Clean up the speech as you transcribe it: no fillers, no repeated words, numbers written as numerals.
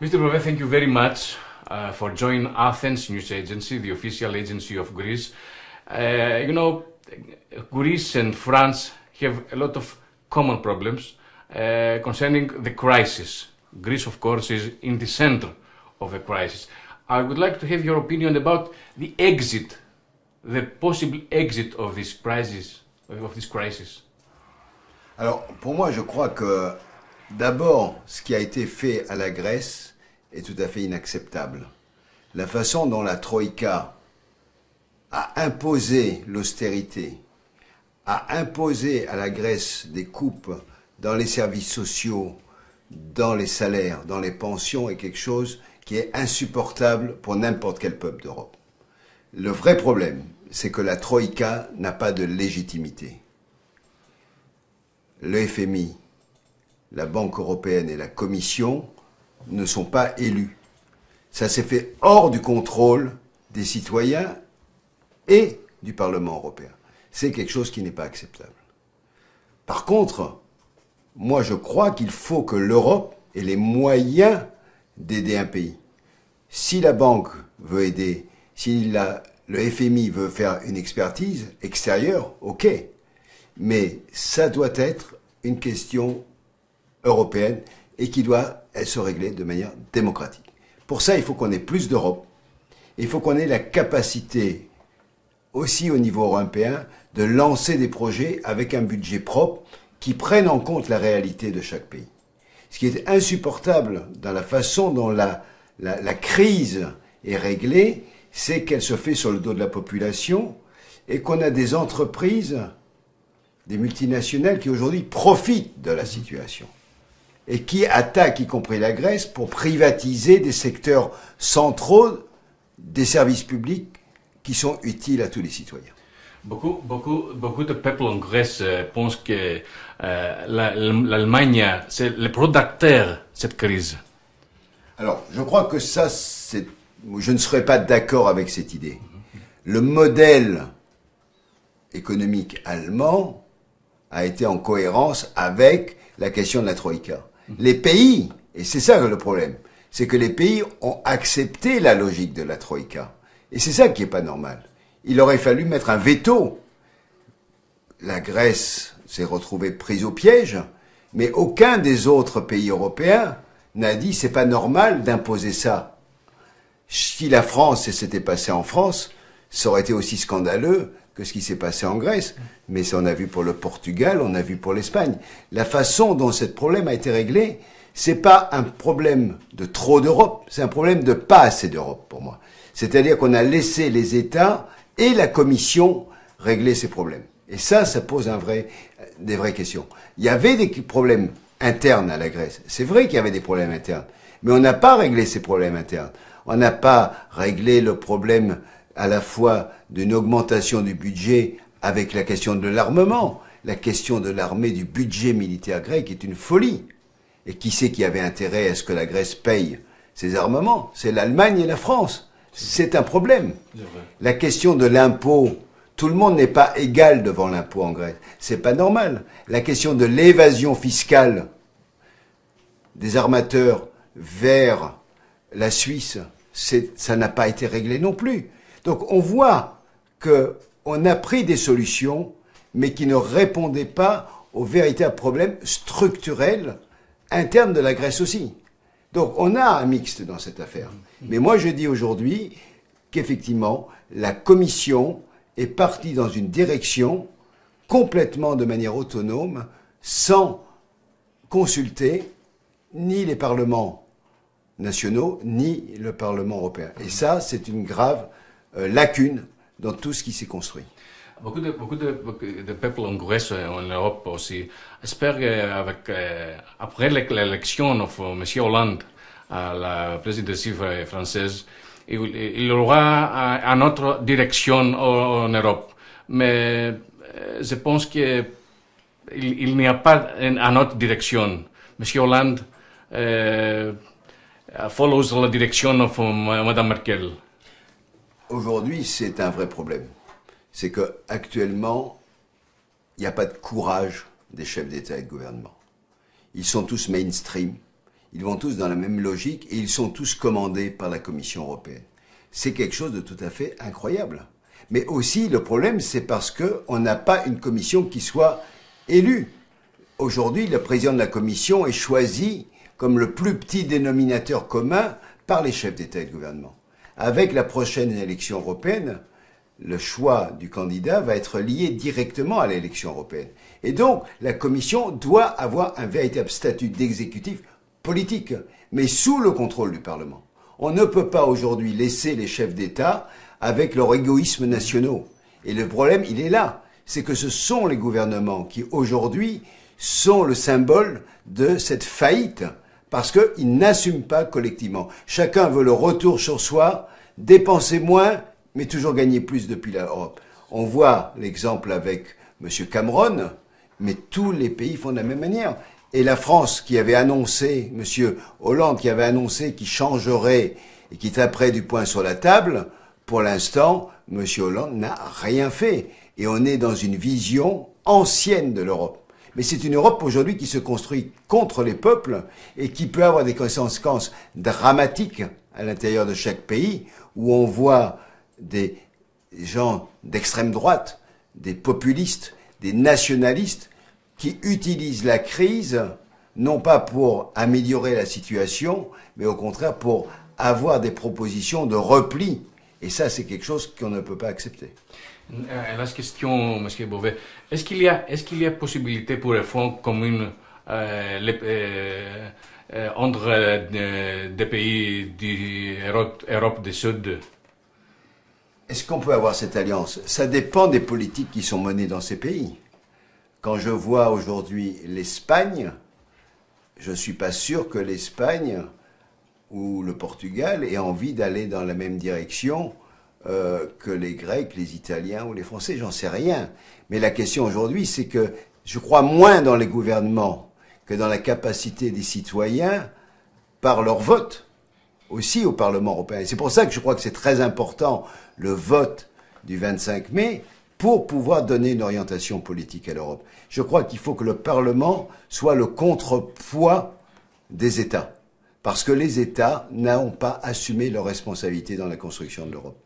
Mr. Bove, thank you very much for joining Athens News Agency, the official agency of Greece. You know, Greece and France have a lot of common problems concerning the crisis. Greece, of course, is in the center of a crisis. I would like to have your opinion about the exit, the possible exit of this crisis. Alors, pour moi, je crois que d'abord, ce qui a été fait à la Grèce est tout à fait inacceptable. La façon dont la Troïka a imposé l'austérité, a imposé à la Grèce des coupes dans les services sociaux, dans les salaires, dans les pensions, est quelque chose qui est insupportable pour n'importe quel peuple d'Europe. Le vrai problème, c'est que la Troïka n'a pas de légitimité. Le FMI, la Banque européenne et la Commission ne sont pas élus. Ça s'est fait hors du contrôle des citoyens et du Parlement européen. C'est quelque chose qui n'est pas acceptable. Par contre, moi je crois qu'il faut que l'Europe ait les moyens d'aider un pays. Si la banque veut aider, si le FMI veut faire une expertise extérieure, ok. Mais ça doit être une question européenne et qui doit se régler de manière démocratique. Pour ça, il faut qu'on ait plus d'Europe. Il faut qu'on ait la capacité, aussi au niveau européen, de lancer des projets avec un budget propre qui prenne en compte la réalité de chaque pays. Ce qui est insupportable dans la façon dont la crise est réglée, c'est qu'elle se fait sur le dos de la population et qu'on a des entreprises, des multinationales qui aujourd'hui profitent de la situation et qui attaquent y compris la Grèce pour privatiser des secteurs centraux des services publics qui sont utiles à tous les citoyens. Beaucoup de peuples en Grèce pensent que l'Allemagne, c'est le producteur de cette crise. Alors, je crois que ça, je ne serais pas d'accord avec cette idée. Le modèle économique allemand a été en cohérence avec la question de la Troïka. Les pays, et c'est ça le problème, c'est que les pays ont accepté la logique de la Troïka. Et c'est ça qui n'est pas normal. Il aurait fallu mettre un veto. La Grèce s'est retrouvée prise au piège, mais aucun des autres pays européens n'a dit c'est pas normal d'imposer ça. Si la France s'était passé en France, ça aurait été aussi scandaleux que ce qui s'est passé en Grèce. Mais ça on a vu pour le Portugal, on a vu pour l'Espagne. La façon dont ce problème a été réglé, c'est pas un problème de trop d'Europe, c'est un problème de pas assez d'Europe pour moi. C'est-à-dire qu'on a laissé les États et la Commission régler ces problèmes. Et ça pose des vraies questions. Il y avait des problèmes internes à la Grèce. C'est vrai qu'il y avait des problèmes internes. Mais on n'a pas réglé ces problèmes internes. On n'a pas réglé le problème à la fois d'une augmentation du budget avec la question de l'armement. La question de l'armée, du budget militaire grec est une folie. Et qui c'est qui avait intérêt à ce que la Grèce paye ses armements? C'est l'Allemagne et la France. C'est un problème. La question de l'impôt, tout le monde n'est pas égal devant l'impôt en Grèce. C'est pas normal. La question de l'évasion fiscale des armateurs vers la Suisse, ça n'a pas été réglé non plus. Donc on voit qu'on a pris des solutions, mais qui ne répondaient pas aux véritables problèmes structurels internes de la Grèce aussi. Donc on a un mixte dans cette affaire. Mais moi je dis aujourd'hui qu'effectivement la Commission est partie dans une direction complètement de manière autonome, sans consulter ni les parlements nationaux, ni le Parlement européen. Et ça, c'est une grave lacune dans tout ce qui s'est construit. Beaucoup de peuples en Grèce et en Europe aussi espèrent qu'après l'élection de M. Hollande à la présidence française, il y aura une autre direction en Europe. Mais je pense qu'il n'y a pas une autre direction. M. Hollande follows la direction de Mme Merkel. Aujourd'hui, c'est un vrai problème. C'est qu'actuellement, il n'y a pas de courage des chefs d'État et de gouvernement. Ils sont tous mainstream. ils vont tous dans la même logique et ils sont tous commandés par la Commission européenne. C'est quelque chose de tout à fait incroyable. Mais aussi, le problème, c'est parce qu'on n'a pas une commission qui soit élue. Aujourd'hui, le président de la commission est choisi comme le plus petit dénominateur commun par les chefs d'État et de gouvernement. Avec la prochaine élection européenne, le choix du candidat va être lié directement à l'élection européenne. Et donc, la Commission doit avoir un véritable statut d'exécutif politique, mais sous le contrôle du Parlement. On ne peut pas aujourd'hui laisser les chefs d'État avec leurs égoïsmes nationaux. Et le problème, il est là. C'est que ce sont les gouvernements qui, aujourd'hui, sont le symbole de cette faillite, parce qu'ils n'assument pas collectivement. Chacun veut le retour sur soi, dépenser moins, mais toujours gagner plus depuis l'Europe. On voit l'exemple avec M. Cameron, mais tous les pays font de la même manière. Et la France qui avait annoncé, M. Hollande qui avait annoncé qu'il changerait et qui taperait du poing sur la table, pour l'instant, M. Hollande n'a rien fait. Et on est dans une vision ancienne de l'Europe. Mais c'est une Europe aujourd'hui qui se construit contre les peuples et qui peut avoir des conséquences dramatiques à l'intérieur de chaque pays, où on voit des gens d'extrême droite, des populistes, des nationalistes qui utilisent la crise non pas pour améliorer la situation, mais au contraire pour avoir des propositions de repli. Et ça, c'est quelque chose qu'on ne peut pas accepter. La question, M. Beauvais, est-ce qu'il y a possibilité pour un fonds commun entre des pays de l'Europe du Sud? Est-ce qu'on peut avoir cette alliance? Ça dépend des politiques qui sont menées dans ces pays. Quand je vois aujourd'hui l'Espagne, je ne suis pas sûr que l'Espagne ou le Portugal aient envie d'aller dans la même direction que les Grecs, les Italiens ou les Français, j'en sais rien. Mais la question aujourd'hui, c'est que je crois moins dans les gouvernements que dans la capacité des citoyens, par leur vote, aussi au Parlement européen. Et c'est pour ça que je crois que c'est très important le vote du 25 mai pour pouvoir donner une orientation politique à l'Europe. Je crois qu'il faut que le Parlement soit le contrepoids des États, parce que les États n'ont pas assumé leurs responsabilités dans la construction de l'Europe.